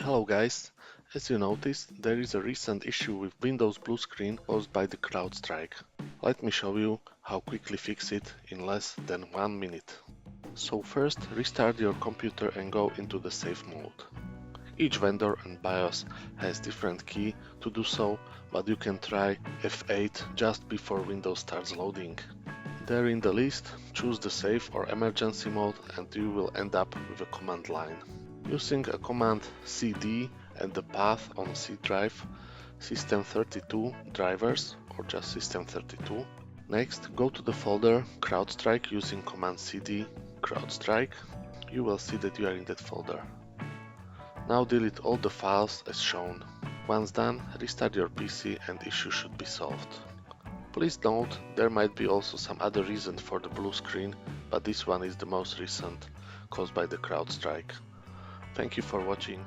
Hello guys, as you noticed, there is a recent issue with Windows Bluescreen caused by the CrowdStrike. Let me show you how quickly fix it in less than 1 minute. So first, restart your computer and go into the safe mode. Each vendor and BIOS has different key to do so, but you can try F8 just before Windows starts loading. There in the list, choose the safe or emergency mode and you will end up with a command line. Using a command cd and the path on C drive, system32 drivers or just system32. Next, go to the folder CrowdStrike using command cd CrowdStrike. You will see that you are in that folder. Now delete all the files as shown. Once done, restart your PC and issue should be solved. Please note, there might be also some other reason for the blue screen, but this one is the most recent, caused by the CrowdStrike. Thank you for watching.